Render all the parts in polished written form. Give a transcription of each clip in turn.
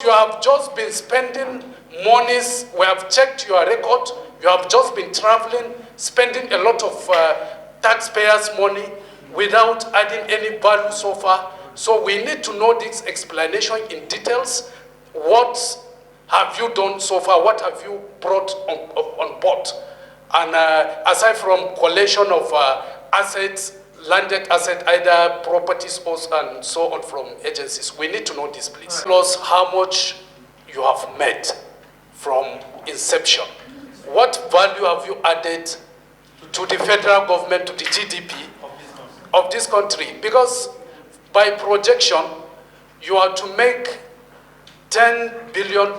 you have just been spending monies. We have checked your record. You have just been traveling, spending a lot of taxpayers' money without adding any value so far. So we need to know this explanation in details. What have you done so far? What have you brought on board? And aside from collection of assets, landed asset, either properties or and so on from agencies, we need to know this, please. Plus, how much you have made from inception. What value have you added to the federal government, to the GDP of this country? Because by projection, you are to make $10 billion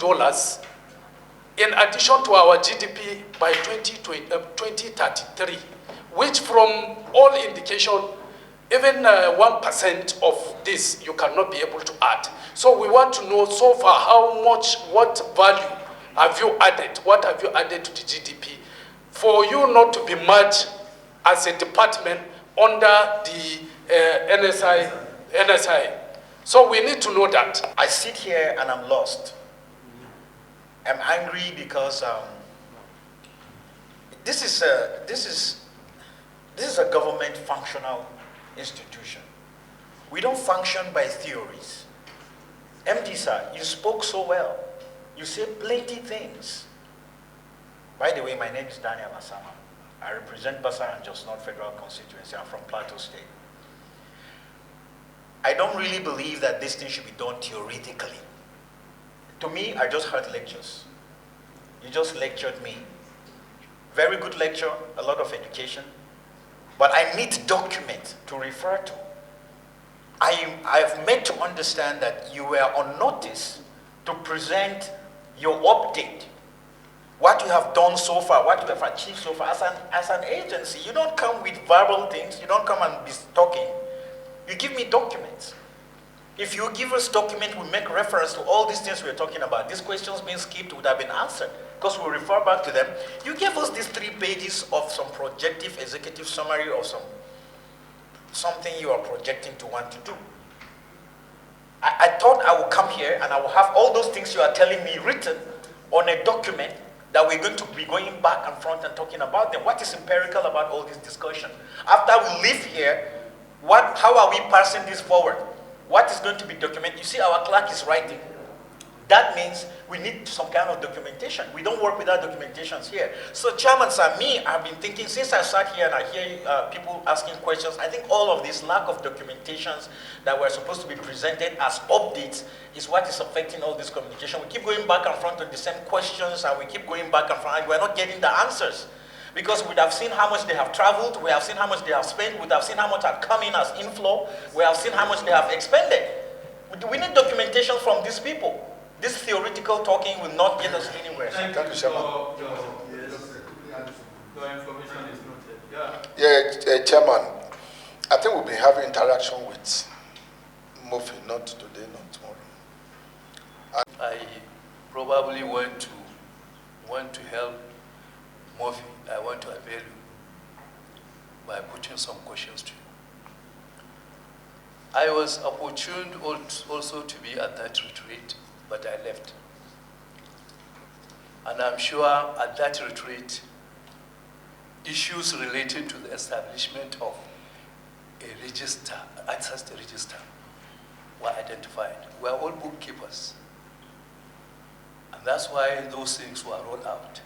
in addition to our GDP by 2033, which from all indication, even 1% of this, you cannot be able to add. So we want to know so far how much, what value have you added? What have you added to the GDP for you not to be merged as a department under the NSIA? So we need to know that. I sit here and I'm lost. I'm angry because this is a government functional institution. We don't function by theories. MD sir, you spoke so well. You said plenty things. By the way, my name is Daniel Asama. I represent Basa and Jos North Federal Constituency. I'm from Plateau State. I don't really believe that this thing should be done theoretically. To me, I just heard lectures. You just lectured me. Very good lecture, a lot of education. But I need documents to refer to. I've made to understand that you were on notice to present your update. What you have done so far, what you have achieved so far as an agency. You don't come with verbal things. You don't come and be talking. You give me documents. If you give us documents, we make reference to all these things we're talking about. These questions being skipped would have been answered because we refer back to them. You gave us these 3 pages of some projective executive summary of something you are projecting to want to do. I thought I would come here and I will have all those things you are telling me written on a document that we're going to be going back and front and talking about them. What is empirical about all this discussion? After we leave here, how are we passing this forward? What is going to be documented? You see, our clerk is writing. That means we need some kind of documentation. We don't work without documentations here. So, Chairman, sir, I've been thinking, since I sat here and I hear people asking questions, I think all of this lack of documentations that were supposed to be presented as updates is what is affecting all this communication. We keep going back and front on the same questions, and we keep going back and front, and we're not getting the answers. Because we have seen how much they have traveled, we have seen how much they have spent, we have seen how much have come in as inflow, we have seen how much they have expended. We need documentation from these people. This theoretical talking will not get us anywhere. Thank you, Chairman. Your information is noted. Yeah, Chairman, I think we'll be having interaction with Mofi, not today, not tomorrow. I probably want to help Mofi. I want to avail you by putting some questions to you. I was opportuned also to be at that retreat, but I left. And I'm sure at that retreat, issues related to the establishment of a register, access to register, were identified. We are all bookkeepers. And that's why those things were rolled out.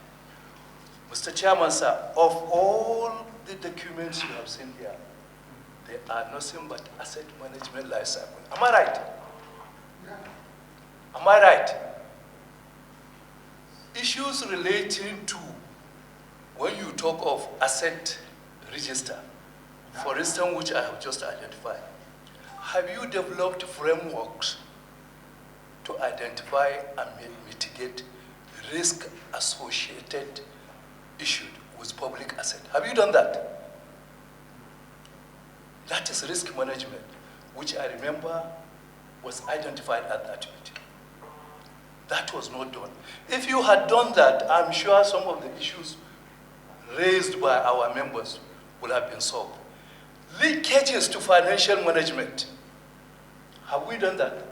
Mr. Chairman, sir, of all the documents you have seen here, they are nothing but asset management life cycle. Am I right? Yeah. Am I right? Issues relating to when you talk of asset register, for instance, which I have just identified, have you developed frameworks to identify and mitigate risk associated issued with public asset? Have you done that? That is risk management, which I remember was identified at that meeting. That was not done. If you had done that, I'm sure some of the issues raised by our members would have been solved. Leakages to financial management. Have we done that?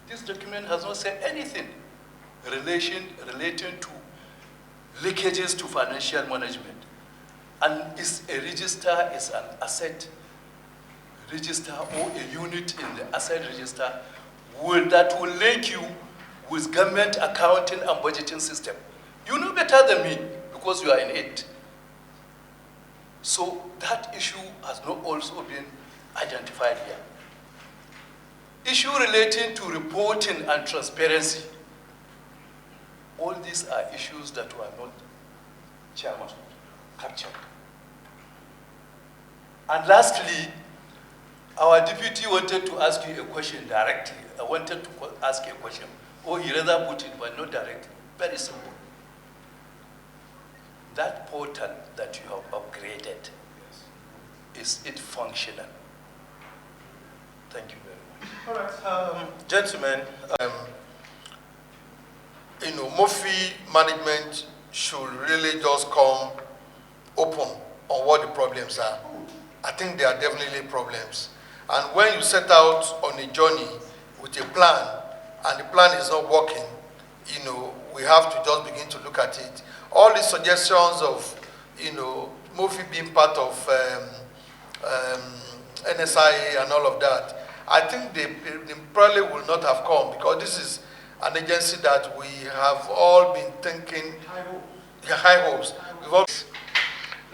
This document has not said anything relating to leakages to financial management. And is a register is an asset register or a unit in the asset register that will link you with government accounting and budgeting system. You know better than me because you are in it. So that issue has not also been identified here. Issue relating to reporting and transparency. All these are issues that were not, Chairman, captured. And lastly, our deputy wanted to ask you a question directly. I wanted to ask a question. Or he rather put it, but not directly. Very simple. That portal that you have upgraded, is it functional? Thank you very much. All right, gentlemen, Mofi management should really just come open on what the problems are. I think there are definitely problems. And when you set out on a journey with a plan, and the plan is not working, we have to just begin to look at it. All the suggestions of, Mofi being part of NSIA and all of that, I think they probably will not have come, because this is an agency that we have all been thinking high hopes.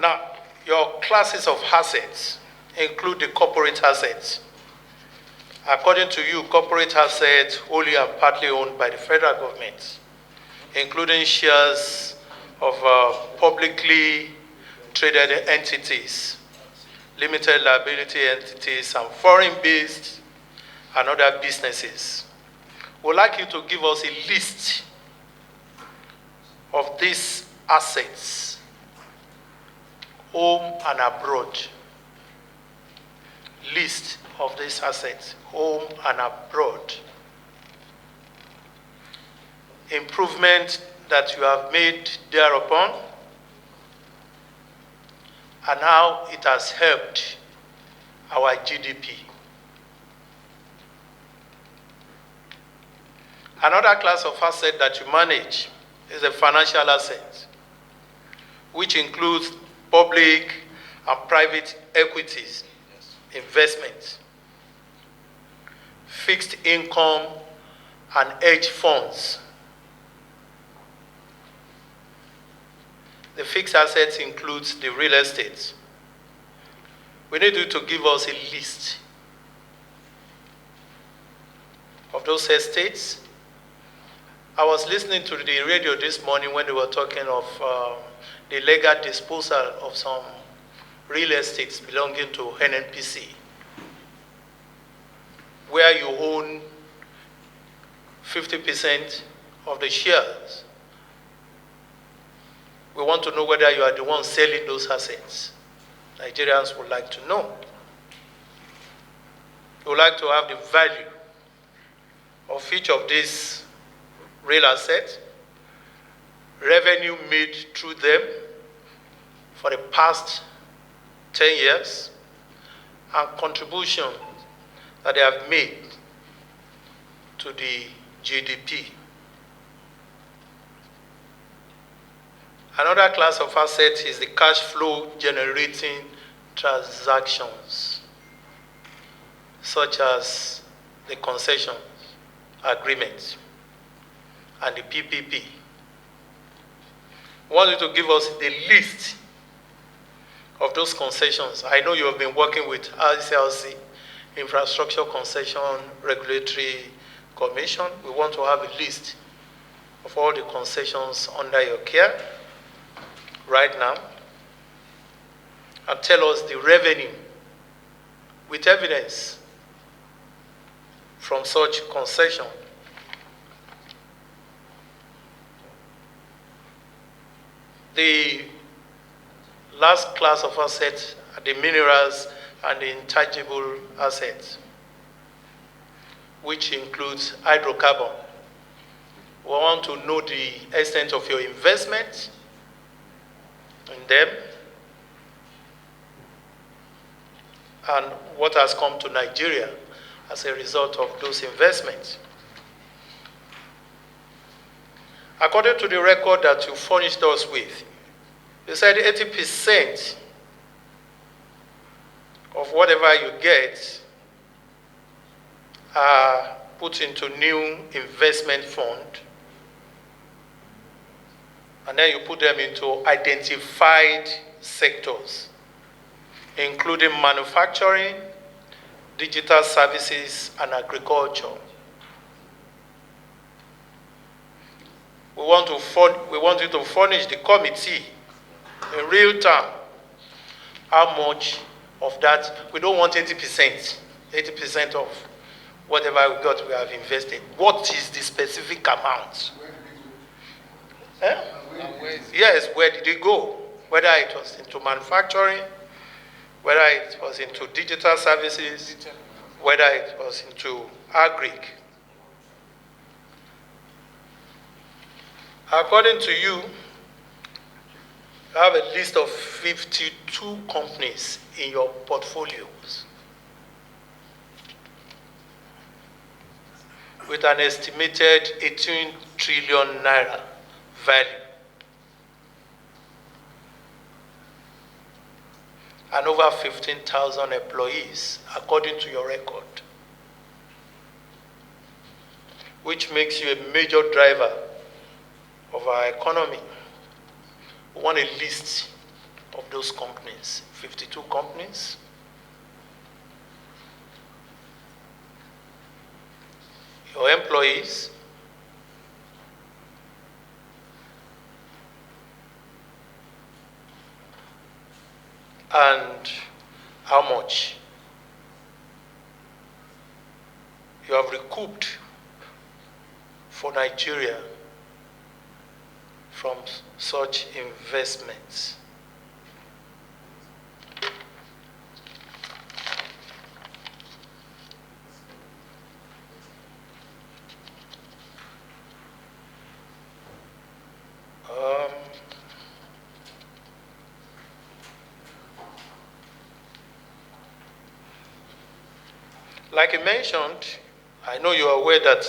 Now, your classes of assets include the corporate assets. According to you, corporate assets wholly and partly owned by the federal government, including shares of publicly traded entities, limited liability entities, and foreign-based and other businesses. We'd like you to give us a list of these assets, home and abroad. List of these assets, home and abroad. Improvement that you have made thereupon, and how it has helped our GDP. Another class of asset that you manage is a financial asset, which includes public and private equities, investments, fixed income, and hedge funds. The fixed assets includes the real estate. We need you to give us a list of those estates. I was listening to the radio this morning when they were talking of the legal disposal of some real estates belonging to NNPC, where you own 50% of the shares. We want to know whether you are the one selling those assets. Nigerians would like to know. We would like to have the value of each of these real assets, revenue made through them for the past 10 years, and contribution that they have made to the GDP. Another class of assets is the cash flow generating transactions, such as the concession agreement and the PPP. I want you to give us the list of those concessions. I know you have been working with ICLC, Infrastructure Concession Regulatory Commission. We want to have a list of all the concessions under your care right now, and tell us the revenue with evidence from such concession. The last class of assets are the minerals and the intangible assets, which includes hydrocarbon. We want to know the extent of your investment in them and what has come to Nigeria as a result of those investments. According to the record that you furnished us with, you said 80% of whatever you get are put into new investment fund, and then you put them into identified sectors, including manufacturing, digital services, and agriculture. We want you to furnish the committee in real time how much of that. We don't want 80%. 80% of whatever we got, we have invested. What is the specific amount? Yes, where did it go? Whether it was into manufacturing, whether it was into digital services, whether it was into agric. According to you, you have a list of 52 companies in your portfolios with an estimated 18 trillion naira value and over 15,000 employees, according to your record, which makes you a major driver of our economy. We want a list of those companies, 52 companies. Your employees, and how much you have recouped for Nigeria from such investments. Like you mentioned, I know you are aware that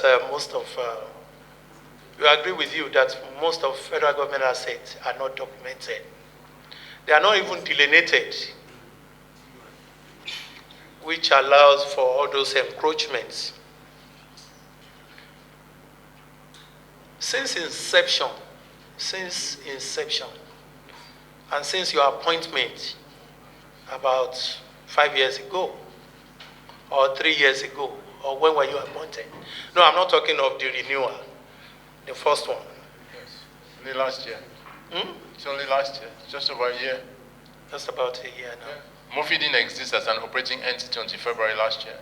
we agree with you that most of federal government assets are not documented. They are not even delineated, which allows for all those encroachments. Since inception, and since your appointment about 5 years ago, or 3 years ago, or when were you appointed? No, I'm not talking of the renewal, the first one. Yes, only last year. Hmm? It's only last year, just over a year. Just about a year now. Yeah. Mofi didn't exist as an operating entity until February last year.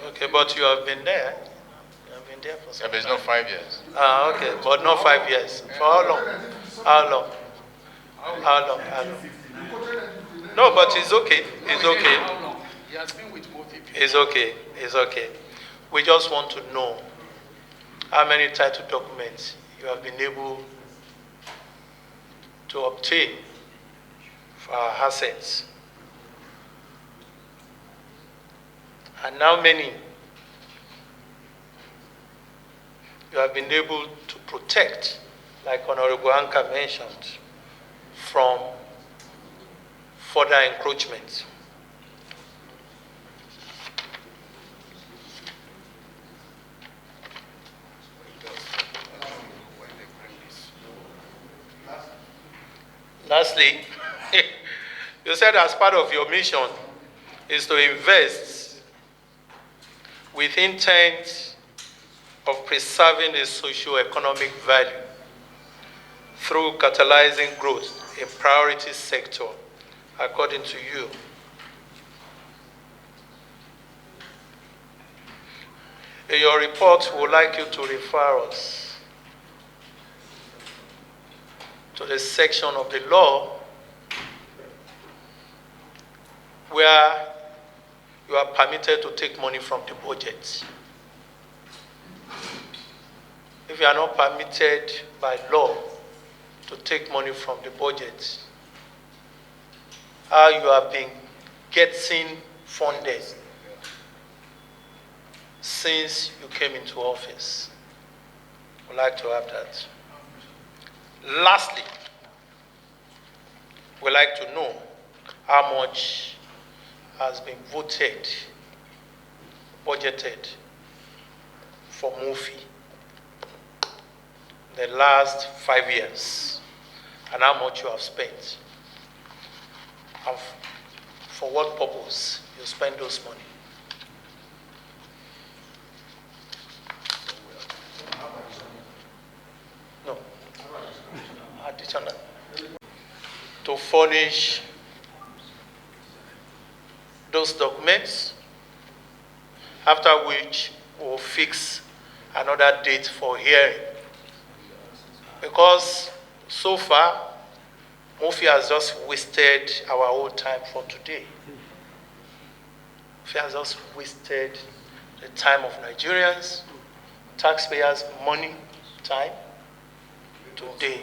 Okay, but you have been there. You have been there for some Yeah, but it's time. not 5 years. Ah, okay, but not 5 years. For how long? How long? How long? How long? No, but it's okay. It's okay. How long? He has been with Mofi. It's okay. It's okay. We just want to know how many title documents you have been able to obtain for our assets. And how many you have been able to protect, like Honorable Anka mentioned, from further encroachment. Lastly, you said as part of your mission is to invest with intent of preserving the socio-economic value through catalyzing growth in priority sector, according to you. In your report, we would like you to refer us to the section of the law where you are permitted to take money from the budget. If you are not permitted by law to take money from the budget, how you have been getting funded since you came into office. We'd like to have that. Lastly, we'd like to know how much has been voted, budgeted for Mofi the last 5 years, and how much you have spent, and for what purpose you spend those money. No. Additional. To furnish those documents, after which we'll fix another date for hearing. Because so far, Mofi has just wasted our whole time for today. Mofi has just wasted the time of Nigerians, taxpayers' money, time, today.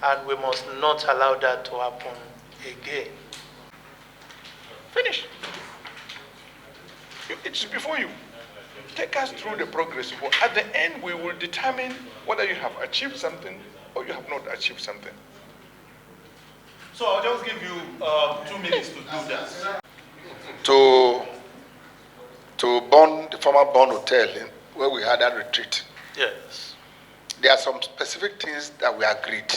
And we must not allow that to happen again. Finish. It's before you. Take us through the progress. At the end, we will determine whether you have achieved something or you have not achieved something. So I'll just give you 2 minutes to do that. To the former Bond Hotel where we had that retreat. Yes. There are some specific things that we agreed,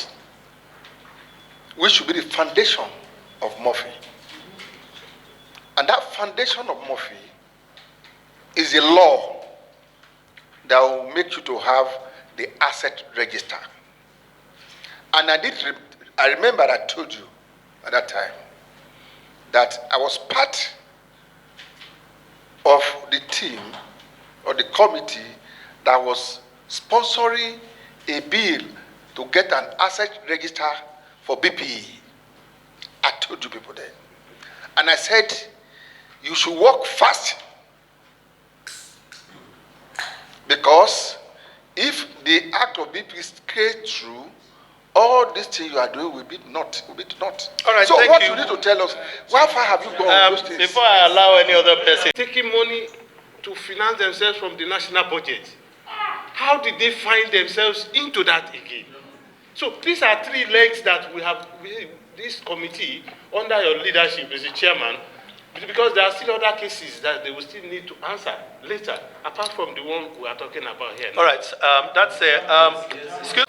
which should be the foundation of Mofi. And that foundation of Mofi is a law that will make you to have the asset register. And I remember I told you at that time that I was part of the team or the committee that was sponsoring a bill to get an asset register for BPE. I told you people then. And I said, you should work fast. Because if the act of BP is carried through, all these things you are doing will be not. All right, so thank what you. you need to tell us, how far have you gone on those things? Before I allow any other person. Taking money to finance themselves from the national budget. How did they find themselves into that again? So these are 3 legs that we have, this committee, under your leadership, Mr. Chairman, because there are still other cases that they will still need to answer later, apart from the one we are talking about here. All right, that's excuse.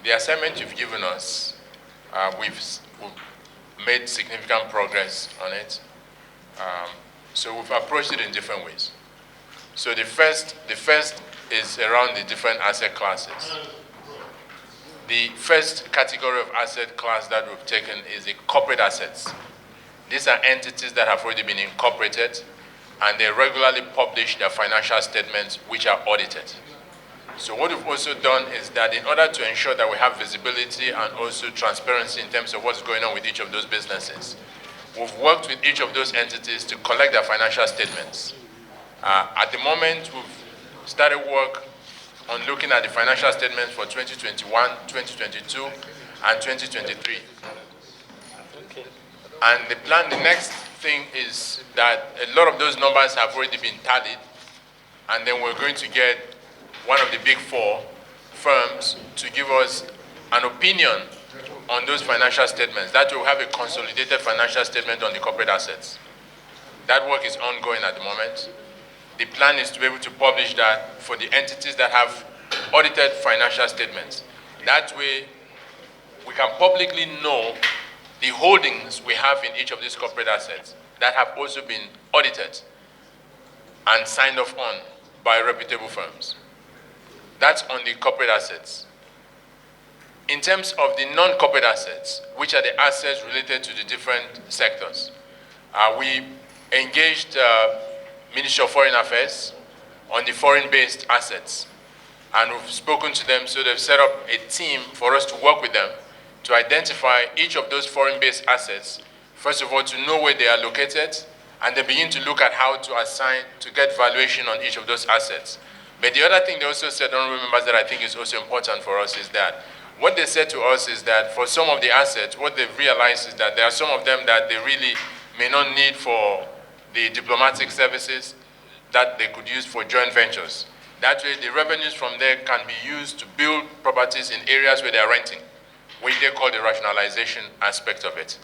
The assignment you've given us, we've made significant progress on it. So we've approached it in different ways. So the first is around the different asset classes. The first category of asset class that we've taken is the corporate assets. These are entities that have already been incorporated, and they regularly publish their financial statements, which are audited. So what we've also done is that in order to ensure that we have visibility and also transparency in terms of what's going on with each of those businesses, we've worked with each of those entities to collect their financial statements. At the moment, we've started work on looking at the financial statements for 2021, 2022, and 2023. And the next thing is that a lot of those numbers have already been tallied, and then we're going to get one of the big 4 firms to give us an opinion on those financial statements. That will have a consolidated financial statement on the corporate assets. That work is ongoing at the moment. The plan is to be able to publish that for the entities that have audited financial statements. That way, we can publicly know the holdings we have in each of these corporate assets that have also been audited and signed off on by reputable firms. That's on the corporate assets. In terms of the non-corporate assets, which are the assets related to the different sectors, we engaged Ministry of Foreign Affairs on the foreign-based assets. And we've spoken to them, so they've set up a team for us to work with them to identify each of those foreign-based assets, first of all, to know where they are located, and then begin to look at how to assign, to get valuation on each of those assets. But the other thing they also said, honorable members, that I think is also important for us is that what they said to us is that for some of the assets, what they've realized is that there are some of them that they really may not need for the diplomatic services that they could use for joint ventures. That way, the revenues from there can be used to build properties in areas where they are renting, which they call the rationalization aspect of it.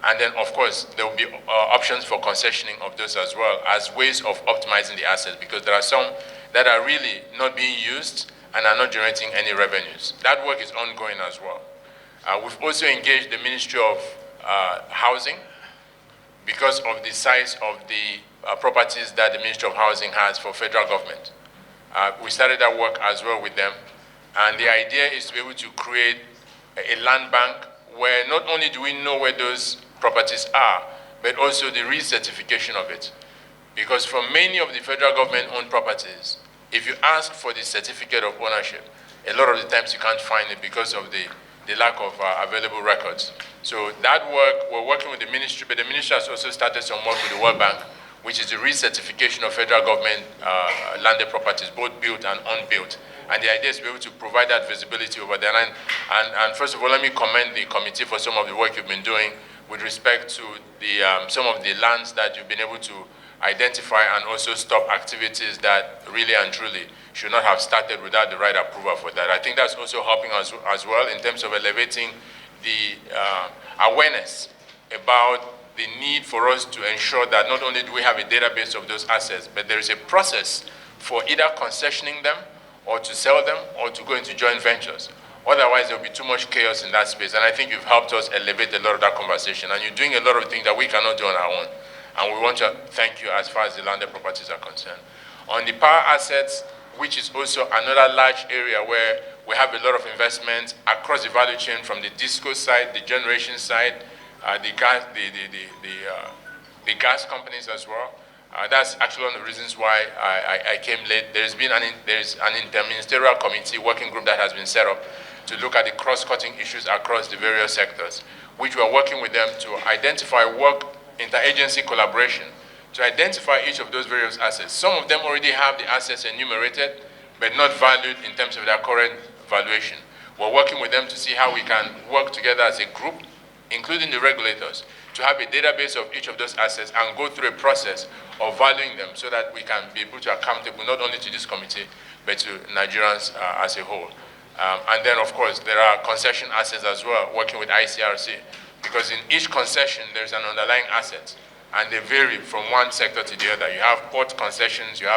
And then, of course, there will be options for concessioning of those as well as ways of optimizing the assets, because there are some that are really not being used and are not generating any revenues. That work is ongoing as well. We've also engaged the Ministry of Housing because of the size of the properties that the Ministry of Housing has for federal government. We started that work as well with them. And the idea is to be able to create a land bank where not only do we know where those properties are, but also the recertification of it. Because for many of the federal government-owned properties, if you ask for the certificate of ownership, a lot of the times you can't find it because of the lack of available records. So that work, we're working with the ministry, but the ministry has also started some work with the World Bank, which is the recertification of federal government landed properties, both built and unbuilt. And the idea is to be able to provide that visibility over there. And first of all, let me commend the committee for some of the work you've been doing with respect to some of the lands that you've been able to identify and also stop activities that really and truly should not have started without the right approval for that. I think that's also helping us as well in terms of elevating the awareness about the need for us to ensure that not only do we have a database of those assets, but there is a process for either concessioning them or to sell them or to go into joint ventures. Otherwise, there will be too much chaos in that space. And I think you've helped us elevate a lot of that conversation. And you're doing a lot of things that we cannot do on our own. And we want to thank you as far as the landed properties are concerned. On the power assets, which is also another large area where we have a lot of investment across the value chain, from the disco side, the generation side, the gas companies as well. That's actually one of the reasons why I came late. There's an interministerial committee working group that has been set up to look at the cross-cutting issues across the various sectors, which we're working with them to identify interagency collaboration, to identify each of those various assets. Some of them already have the assets enumerated, but not valued in terms of their current valuation. We're working with them to see how we can work together as a group, including the regulators, to have a database of each of those assets and go through a process of valuing them so that we can be able to accountable not only to this committee, but to Nigerians as a whole. And then, of course, there are concession assets as well, working with ICRC, because in each concession, there's an underlying asset, and they vary from one sector to the other. You have port concessions, you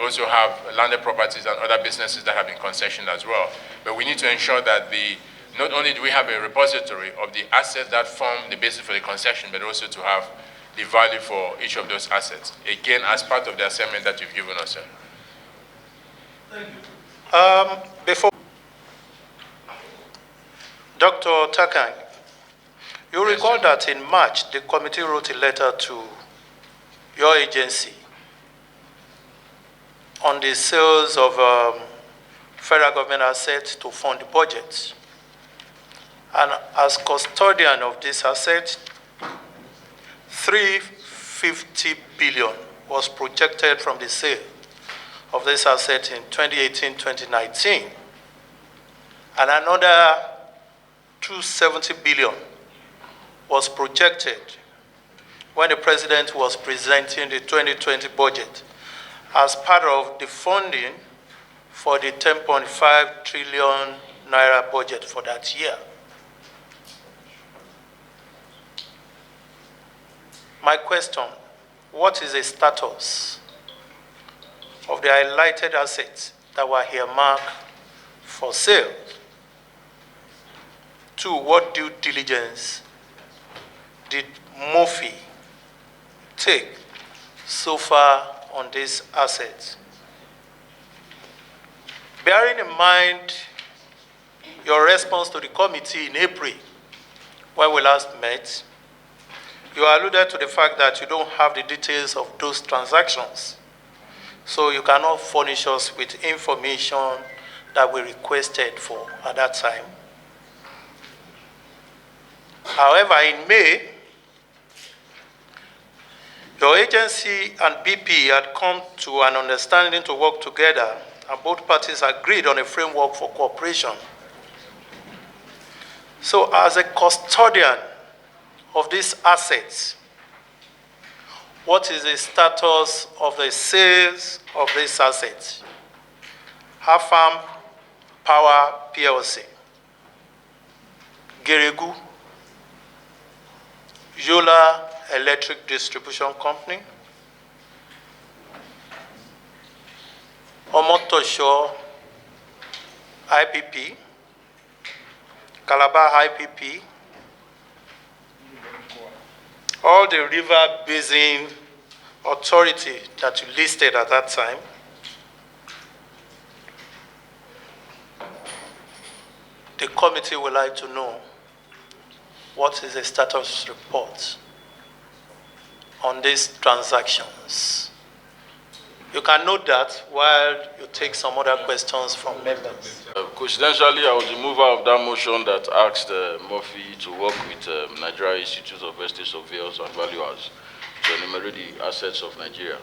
also have landed properties and other businesses that have been concessioned as well. But we need to ensure that not only do we have a repository of the assets that form the basis for the concession, but also to have the value for each of those assets, again, as part of the assignment that you've given us, sir. Thank you. Before Dr. Takang, you recall that in March, the committee wrote a letter to your agency on the sales of federal government assets to fund the budget. And as custodian of this asset, 350 billion was projected from the sale of this asset in 2018-2019. And another 270 billion was projected when the president was presenting the 2020 budget as part of the funding for the 10.5 trillion naira budget for that year. My question, what is the status of the highlighted assets that were earmarked for sale? 2, what due diligence did Mofi take so far on these assets? Bearing in mind your response to the committee in April, when we last met, you alluded to the fact that you don't have the details of those transactions, so you cannot furnish us with information that we requested for at that time. However, in May, your agency and BP had come to an understanding to work together, and both parties agreed on a framework for cooperation. So as a custodian of these assets, what is the status of the sales of these assets? Afam Power PLC, Geregu, Yola Electric Distribution Company, Omotosho IPP, Calabar IPP, all the river basin authority that you listed at that time, the committee would like to know what is the status report on these transactions. You can note that while you take some other questions from members. Coincidentally, I was the mover of that motion that asked Mofi to work with Nigeria Institute of Estate Surveyors and Valuers to enumerate the assets of Nigeria.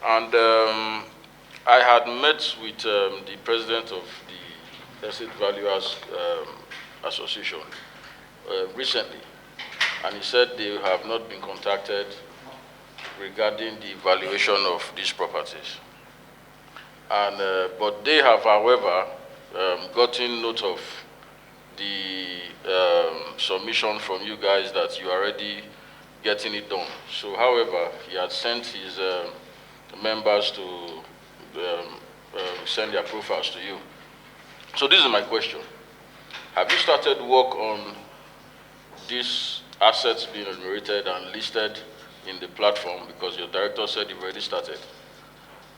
And I had met with the president of the Estate Valuers Association recently, and he said they have not been contacted regarding the valuation of these properties. And, but they have, however, gotten note of the submission from you guys that you are already getting it done. So, however, he had sent his members to send their profiles to you. So this is my question. Have you started work on these assets being enumerated and listed in the platform, because your director said you've already started?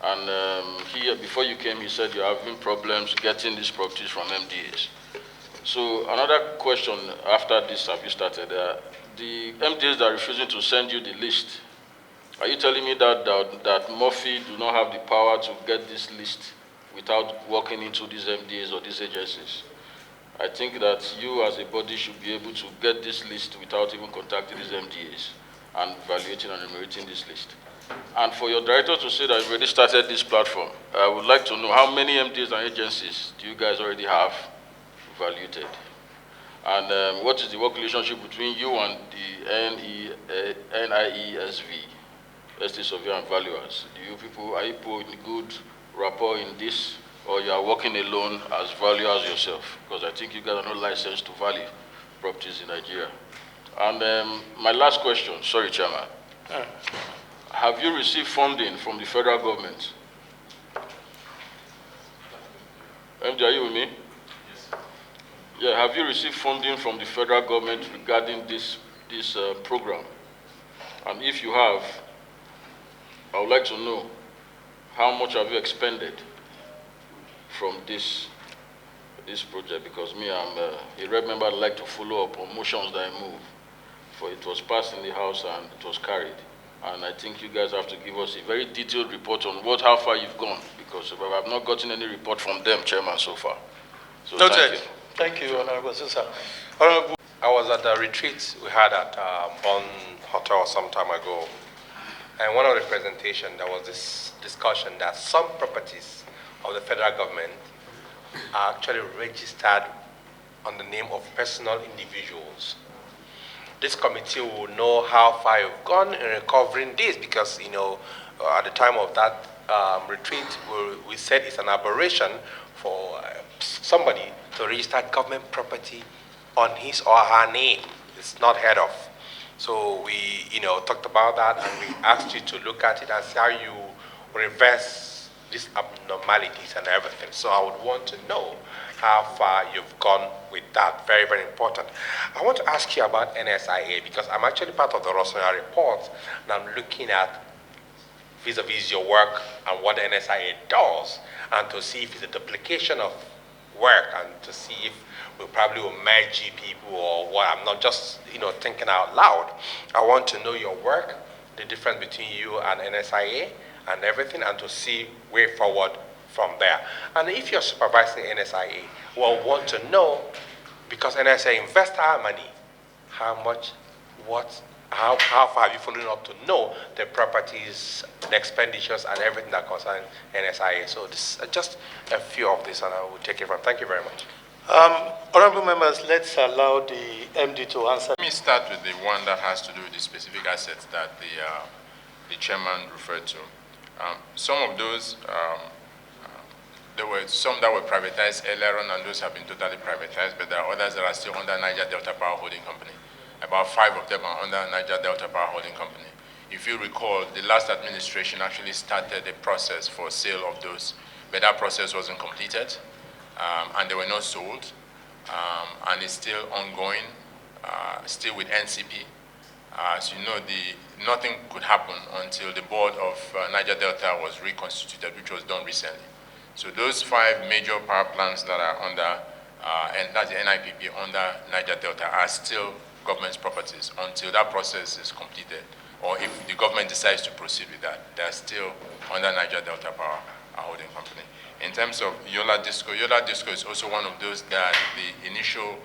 And here, before you came, he said you're having problems getting these properties from MDAs. So another question after this, have you started? The MDAs that are refusing to send you the list, are you telling me that Mofi do not have the power to get this list without walking into these MDAs or these agencies? I think that you as a body should be able to get this list without even contacting these MDAs and evaluating and enumerating this list. And for your director to say that you've already started this platform, I would like to know how many MDAs and agencies do you guys already have evaluated? And what is the work relationship between you and the NIESV, Estate Surveyor and Valuers? Do you people, are you in good rapport in this, or you are working alone as valuers yourself? Because I think you guys are not licensed to value properties in Nigeria. And my last question, sorry, Chairman. Have you received funding from the federal government? MD, are you with me? Yes. Yeah, have you received funding from the federal government regarding this program? And if you have, I would like to know how much have you expended from this project? Because me, I'm a rep member, I'd like to follow up on motions that I move. For it was passed in the House and it was carried. And I think you guys have to give us a very detailed report on how far you've gone, because I've not gotten any report from them, Chairman, so far. So Noted. Thank you, Honorable Sisa. I was at the retreat we had at Bonn Hotel some time ago. And one of the presentations, there was this discussion that some properties of the federal government are actually registered on the name of personal individuals. This committee will know how far you've gone in recovering this, because, you know, at the time of that retreat, we said it's an aberration for somebody to register government property on his or her name. It's not heard of. So we, you know, talked about that, and we asked you to look at it and see how you reverse these abnormalities and everything. So I would want to know how far you've gone with that. Very, very important. I want to ask you about NSIA, because I'm actually part of the Rossana report, and I'm looking at vis-a-vis your work and what the NSIA does, and to see if it's a duplication of work, and to see if we probably will merge people or what. I'm not just, you know, thinking out loud. I want to know your work, the difference between you and NSIA and everything, and to see way forward from there. And if you're supervising NSIA, we'll want to know, because NSIA invests our money, how much, what, how far have you followed up to know the properties, the expenditures, and everything that concerns NSIA. So this just a few of this, and I will take it from. Thank you very much. Honorable members, let's allow the MD to answer. Let me start with the one that has to do with the specific assets that the chairman referred to. Some of those there were some that were privatized earlier on, and those have been totally privatized, but there are others that are still under Niger Delta Power Holding Company. About 5 of them are under Niger Delta Power Holding Company. If you recall, the last administration actually started a process for sale of those, but that process wasn't completed, and they were not sold, and it's still ongoing, still with NCP. As you know, nothing could happen until the board of Niger Delta was reconstituted, which was done recently. So those 5 major power plants that are under, and that's the NIPP under Niger Delta, are still government's properties until that process is completed, or if the government decides to proceed with that, they're still under Niger Delta Power Holding Company. In terms of Yola Disco is also one of those that the initial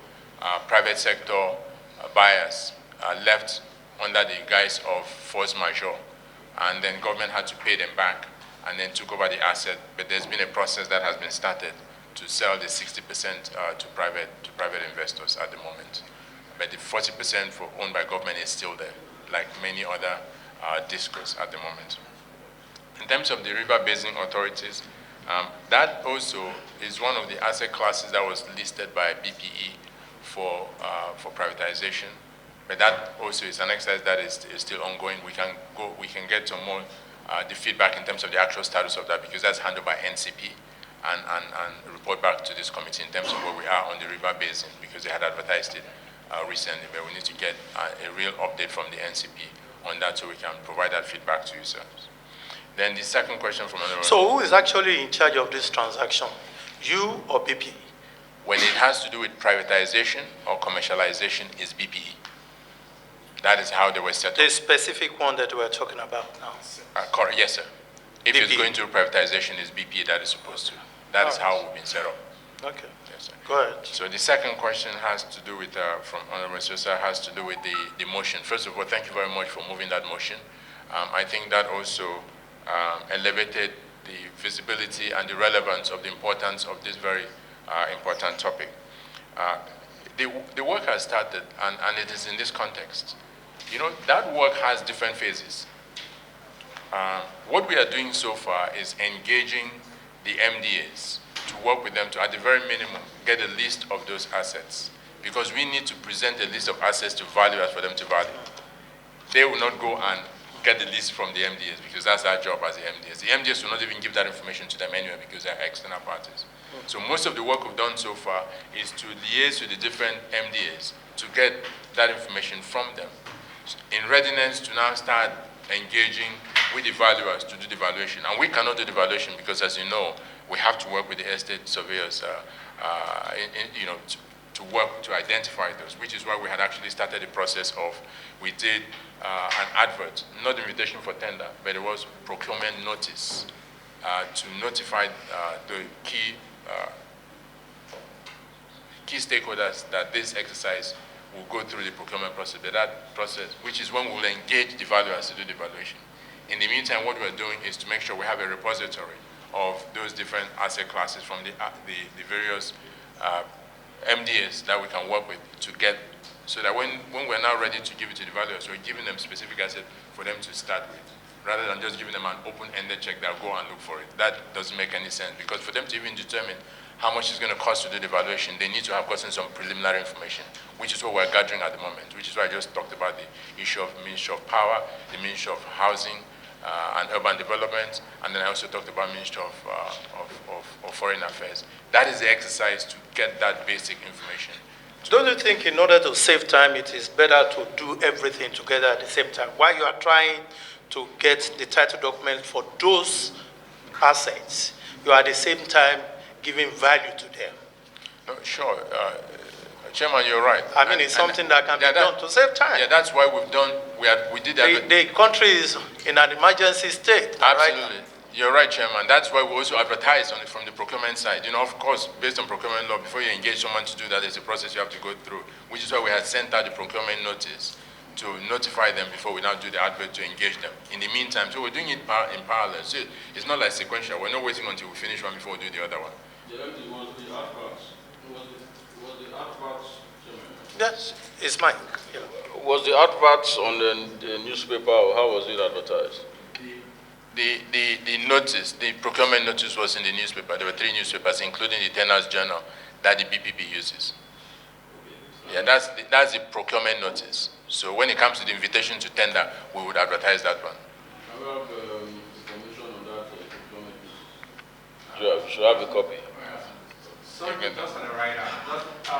private sector buyers left under the guise of force majeure, and then government had to pay them back and then took over the asset. But there's been a process that has been started to sell the 60% to private investors at the moment. But the 40% owned by government is still there, like many other discos at the moment. In terms of the river basin authorities, that also is one of the asset classes that was listed by BPE for privatization. But that also is an exercise that is still ongoing. We can get some more the feedback in terms of the actual status of that, because that's handled by NCP, and report back to this committee in terms of where we are on the river basin, because they had advertised it recently, but we need to get a real update from the NCP on that so we can provide that feedback to yourselves. Then the second question from another. So who is actually in charge of this transaction, you or BPE? When it has to do with privatization or commercialization, is BPE. That is how they were set up. The specific one that we're talking about now. Correct, yes, sir. If BPE. it's going to privatization, it's BPE that is supposed to. That is how we've been set up. Okay. Yes, sir. Go ahead. So the second question has to do with, from Honorable Sosa, has to do with the motion. First of all, thank you very much for moving that motion. I think that also elevated the visibility and the relevance of the importance of this very important topic. The work has started, and it is in this context. You know, that work has different phases. What we are doing so far is engaging the MDAs to work with them to, at the very minimum, get a list of those assets, because we need to present a list of assets to valuers for them to value. They will not go and get the list from the MDAs, because that's our job as the MDAs. The MDAs will not even give that information to them anyway, because they're external parties. So most of the work we've done so far is to liaise with the different MDAs to get that information from them, in readiness to now start engaging with the valuers to do the valuation. And we cannot do the valuation because, as you know, we have to work with the estate surveyors to work to identify those, which is why we had actually started the process of, we did an advert, not invitation for tender, but it was procurement notice to notify the key stakeholders that this exercise will go through the procurement process, but that process, which is when we'll engage the valuers to do the valuation. In the meantime, what we're doing is to make sure we have a repository of those different asset classes from the various MDAs that we can work with to get, so that when we're now ready to give it to the valuers, we're giving them specific assets for them to start with, rather than just giving them an open-ended check, they'll go and look for it. That doesn't make any sense, because for them to even determine how much it's going to cost to do the valuation, they need to have gotten some preliminary information, which is what we're gathering at the moment, which is why I just talked about the issue of Ministry of Power, the Ministry of Housing and Urban Development, and then I also talked about Ministry of Foreign Affairs. That is the exercise to get that basic information. Don't you think in order to save time, it is better to do everything together at the same time? While you are trying to get the title document for those assets, you are at the same time giving value to them. No, sure. Chairman, you're right. I mean, it's something that can be done to save time. Yeah, that's why we've done, we did that. The country is in an emergency state. Absolutely. Right? You're right, Chairman. That's why we also advertise on it from the procurement side. You know, of course, based on procurement law, before you engage someone to do that, there's a process you have to go through, which is why we had sent out the procurement notice to notify them before we now do the advert to engage them. In the meantime, so we're doing it in parallel. So it's not like sequential. We're not waiting until we finish one before we do the other one. Yes, it's mine. Yeah. Was the adverts on the newspaper, or how was it advertised? the notice, the procurement notice was in the newspaper. There were 3 newspapers, including the Tenors Journal, that the BPP uses. Yeah, that's the procurement notice. So when it comes to the invitation to tender, we would advertise that one. I have information on that procurement. Should I have a copy?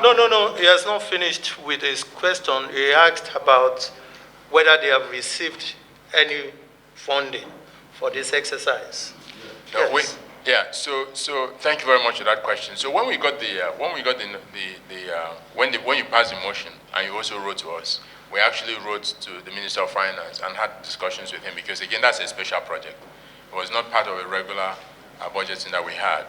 No, he has not finished with his question. He asked about whether they have received any funding for this exercise. No, Yes. So thank you very much for that question. So when you passed the motion and you also wrote to us, we actually wrote to the Minister of Finance and had discussions with him because again, that's a special project. It was not part of a regular budgeting that we had.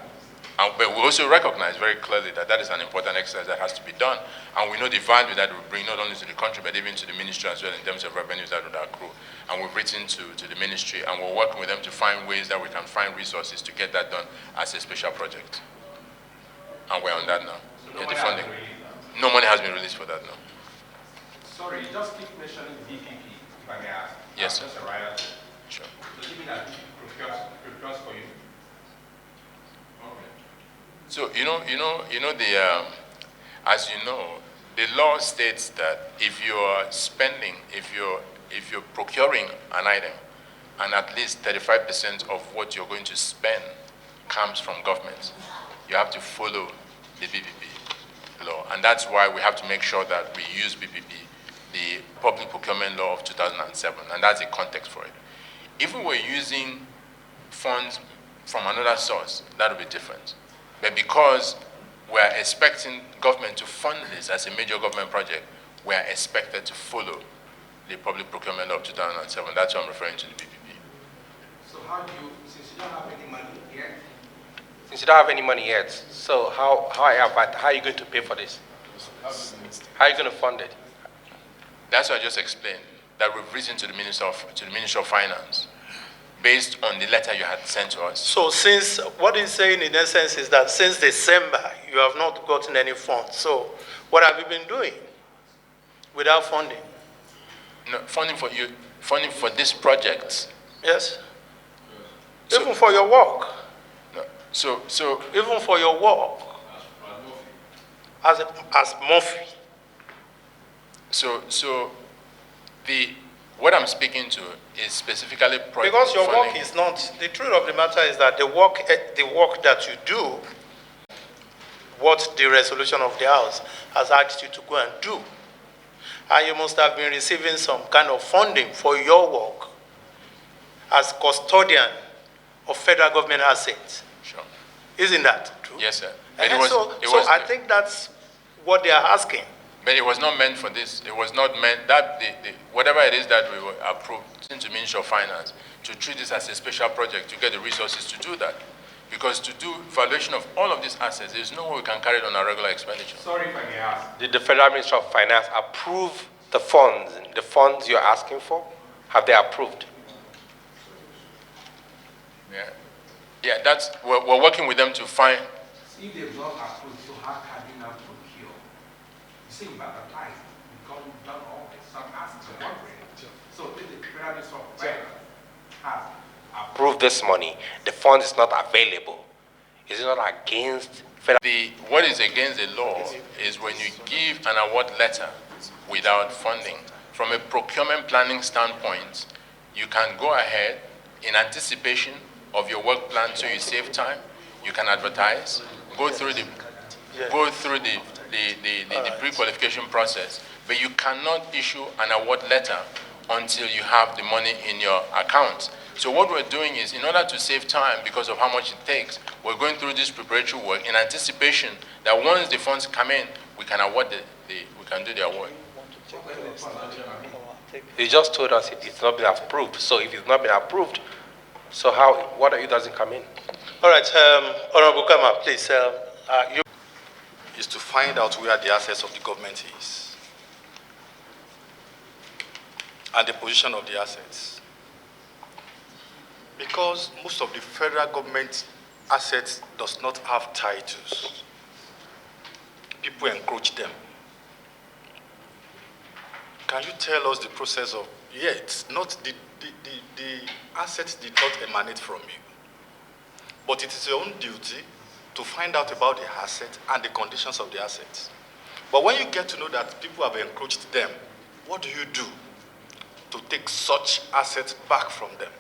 But we also recognize very clearly that that is an important exercise that has to be done. And we know the value that it will bring not only to the country, but even to the ministry as well in terms of revenues that would accrue. And we've written to the ministry and we're working with them to find ways that we can find resources to get that done as a special project. And we're on that now. So the funding. No money has been released for that now. Sorry, you just keep mentioning VPP, if I may ask. Yes, sir. Just a write-up. Sure. Does it mean that procures for you? Okay. So as you know, the law states that if you are spending, if you're procuring an item, and at least 35% of what you're going to spend comes from government, you have to follow the BPP law, and that's why we have to make sure that we use BPP, the Public Procurement Law of 2007, and that's the context for it. If we were using funds from another source, that would be different. But because we're expecting government to fund this as a major government project, we're expected to follow the Public Procurement Law of 2007. That's what I'm referring to the BPP. So how do you, since you don't have any money yet? Since you don't have any money yet, so how are you going to pay for this? How are you going to fund it? That's what I just explained, that we've written to the Ministry of Finance, based on the letter you had sent to us. So since, what he's saying in essence is that since December, you have not gotten any funds. So what have you been doing without funding? No, funding for this project. Yes. So, even for your work. No, so even for your work. As Mofi. So what I'm speaking to is specifically because your funding. work is not, the truth of the matter is that the work that you do, what the resolution of the House has asked you to go and do, and you must have been receiving some kind of funding for your work as custodian of federal government assets. Sure. Isn't that true? Yes, sir. And I think that's what they are asking. But it was not meant for this. It was not meant that whatever it is that we were approved into Ministry of Finance to treat this as a special project to get the resources to do that. Because to do valuation of all of these assets, there's no way we can carry it on our regular expenditure. Sorry if I may ask. Did the Federal Ministry of Finance approve the funds you're asking for? Have they approved? Yeah, that's, we're working with them to find. If they've not approved, so how can you now procure? You see, you've advertised, because you've done all this, some assets are wondering. So if the Federal Ministry of Finance has approved this money, the fund is not available. Is it not against federal? What is against the law is when you give an award letter without funding. From a procurement planning standpoint, you can go ahead in anticipation of your work plan so you save time. You can advertise, go through the pre-qualification process, but you cannot issue an award letter until you have the money in your account. So what we're doing is, in order to save time because of how much it takes, we're going through this preparatory work in anticipation that once the funds come in, we can award we can do the award. You just told us it's not been approved. So if it's not been approved, so what are you doesn't come in? All right, Honorable Kama, please. Is to find out where the assets of the government is and the position of the assets. Because most of the federal government assets does not have titles. People encroach them. Can you tell us the process of, it's not, the assets did not emanate from you, but it is your own duty to find out about the asset and the conditions of the assets. But when you get to know that people have encroached them, what do you do to take such assets back from them?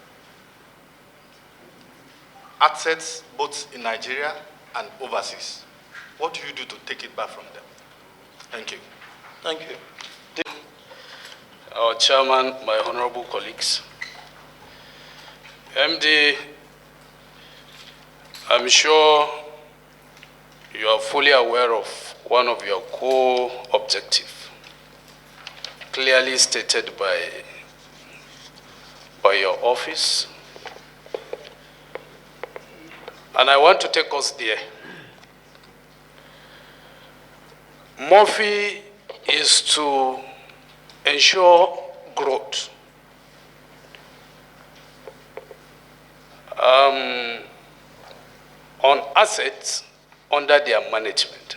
Assets both in Nigeria and overseas. What do you do to take it back from them? Thank you. Thank you. Our chairman, my honorable colleagues. MD, I'm sure you are fully aware of one of your core objectives, clearly stated by your office. And I want to take us there. Mofi is to ensure growth. On assets under their management.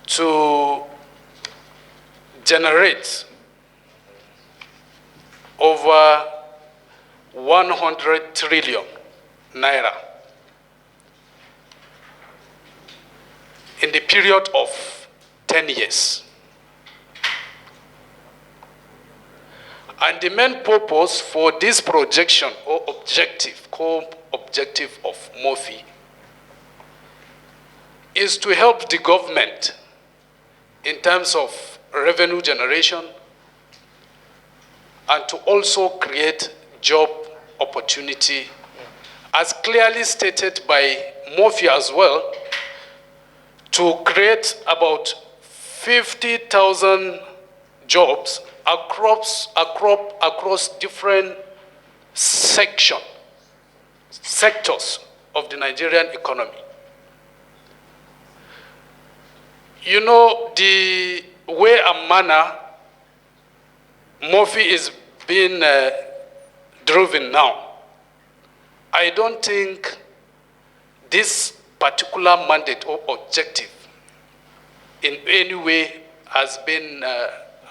To generate over 100 trillion naira in the period of 10 years. And the main purpose for this projection or objective, core objective of Mofi, is to help the government in terms of revenue generation and to also create job opportunity, as clearly stated by Mofi as well, to create about 50,000 jobs across different sectors of the Nigerian economy. You know, the way and manner Mofi is being driven now, I don't think this particular mandate or objective in any way has been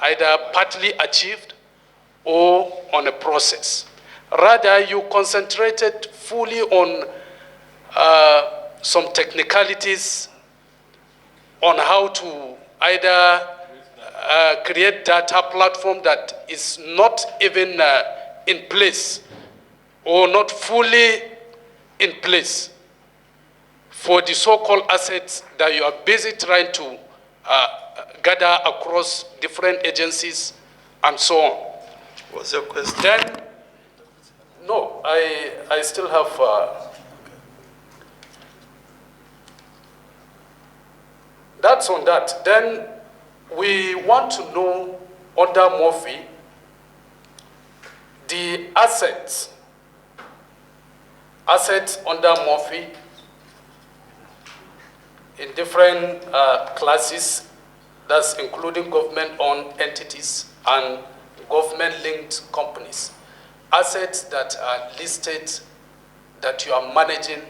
either partly achieved or on a process. Rather, you concentrated fully on some technicalities on how to either create data platform that is not even in place or not fully in place for the so-called assets that you are busy trying to gather across different agencies and so on. What's your question? Then, no, I still have that's on that. Then we want to know under Mofi the assets under Mofi in different classes, that's including government-owned entities and government-linked companies. Assets that are listed that you are managing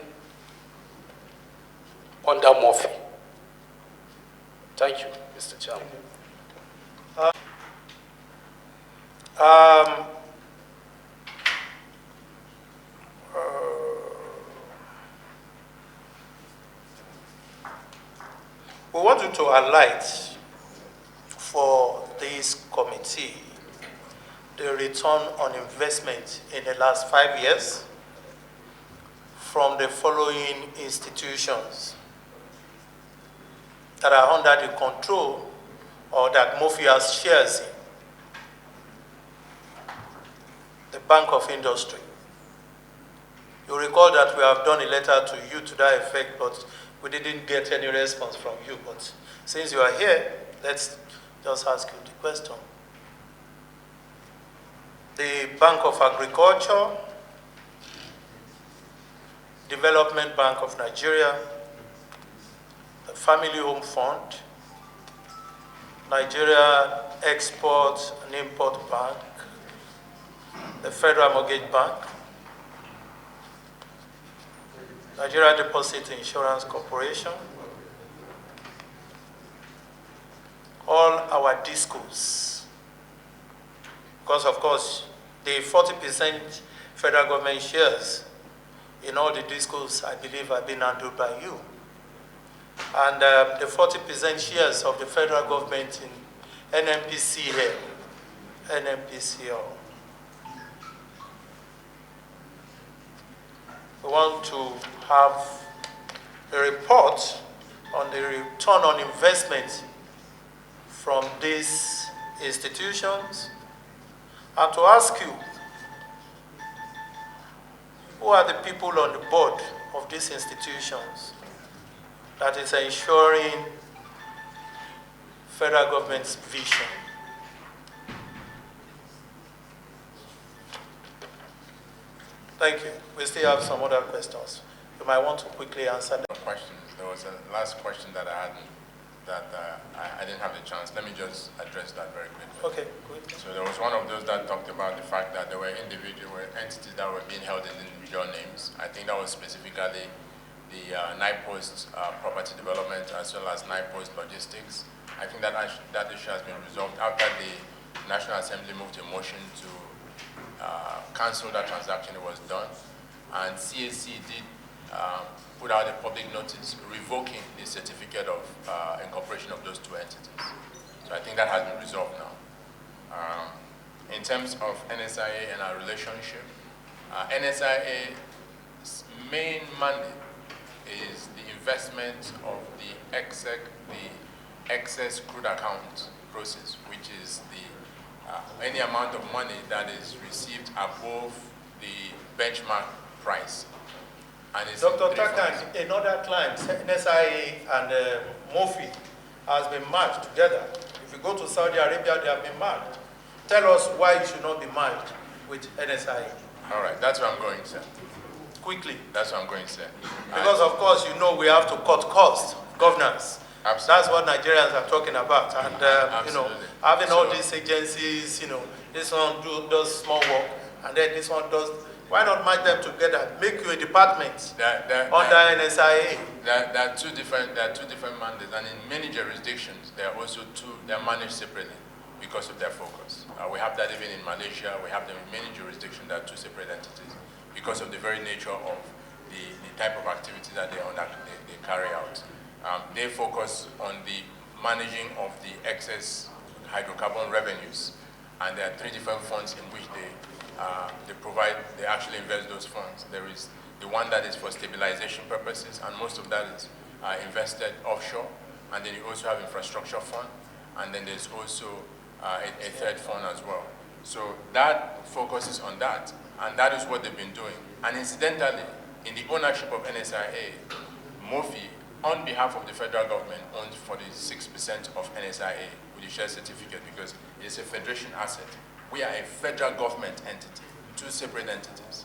under Mofi. Thank you, Mr. Chairman. We want you to highlight for this committee the return on investment in the last 5 years from the following institutions that are under the control or that Mofi has shares in. The Bank of Industry. You recall that we have done a letter to you to that effect, but we didn't get any response from you. But since you are here, let's just ask you the question. The Bank of Agriculture, Development Bank of Nigeria, the Family Home Fund, Nigeria Export and Import Bank, the Federal Mortgage Bank, Nigeria Deposit Insurance Corporation, all our discos. Because of course, the 40% federal government shares in all the discos, I believe, have been handled by you. And the 40% shares of the federal government in NNPCL, NNPCL. We want to have a report on the return on investment from these institutions, and to ask you, who are the people on the board of these institutions that is ensuring federal government's vision? Thank you. We still have some other questions. You might want to quickly answer them. Questions. There was a last question that I had that I didn't have the chance. Let me just address that very quickly. Okay, good. So there was one of those that talked about the fact that there were entities that were being held in individual names. I think that was specifically the NIPOST property development as well as NIPOST logistics. I think that issue has been resolved after the National Assembly moved a motion to cancel that transaction. It was done, and CAC did put out a public notice revoking the certificate of incorporation of those two entities. So I think that has been resolved now. In terms of NSIA and our relationship, NSIA's main mandate is the investment of the excess crude account process, which is the any amount of money that is received above the benchmark price. And Dr. Takan, another client, NSIA and Mofi, has been merged together. If you go to Saudi Arabia, they have been merged. Tell us why you should not be merged with NSIA. All right, that's where I'm going, sir. Quickly. That's what I'm going, sir. Because of course, you know, we have to cut costs, governance. Absolutely. That's what Nigerians are talking about. And, you know, having all these agencies, you know, this one does small work, and then this one does. Why not merge them together? Make you a department under NSIA. There are two different mandates, and in many jurisdictions, they are managed separately because of their focus. We have that even in Malaysia. We have them in many jurisdictions that are two separate entities because of the very nature of the type of activity that they carry out. They focus on the managing of the excess hydrocarbon revenues, and there are three different funds in which they actually invest those funds. There is the one that is for stabilization purposes, and most of that is invested offshore. And then you also have infrastructure fund, and then there's also a third fund as well. So that focuses on that, and that is what they've been doing. And incidentally, in the ownership of NSIA, Mofi, on behalf of the federal government, owns 46% of NSIA with the share certificate because it is a federation asset. We are a federal government entity, two separate entities,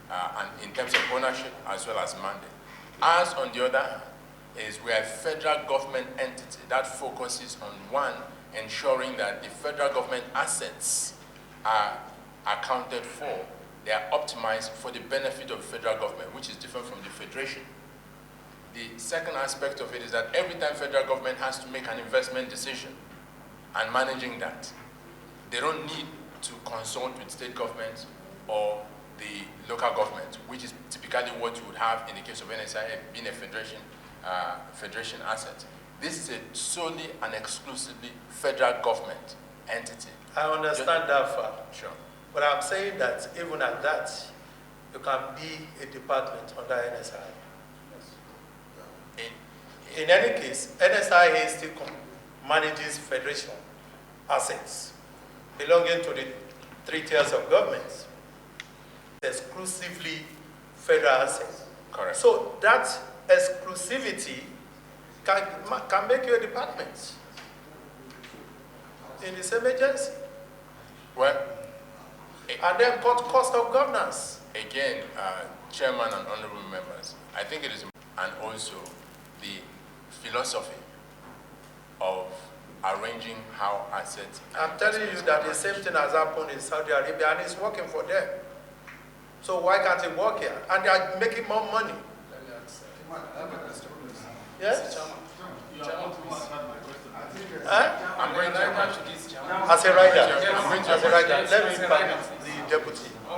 and in terms of ownership as well as mandate. As on the other hand, is we are a federal government entity that focuses on one, ensuring that the federal government assets are accounted for, they are optimized for the benefit of the federal government, which is different from the federation. The second aspect of it is that every time federal government has to make an investment decision and managing that, they don't need to consult with state governments or the local government, which is typically what you would have in the case of NSIA being a federation asset. This is a solely and exclusively federal government entity. I understand that far. Sure. But I'm saying that even at that, you can be a department under NSIA. In any case, NSIA still manages federation assets belonging to the three tiers of governments, exclusively federal assets. Correct. So that exclusivity can make you a department in the same agency. Well, and then cut cost of governance. Again, Chairman and honorable members, I think it is, and also the philosophy of arranging how assets. I'm telling you that the same thing has happened in Saudi Arabia and it's working for them. So why can't it work here? And they are making more money. Yes? I'm going to. As a rider, let me permit the deputy.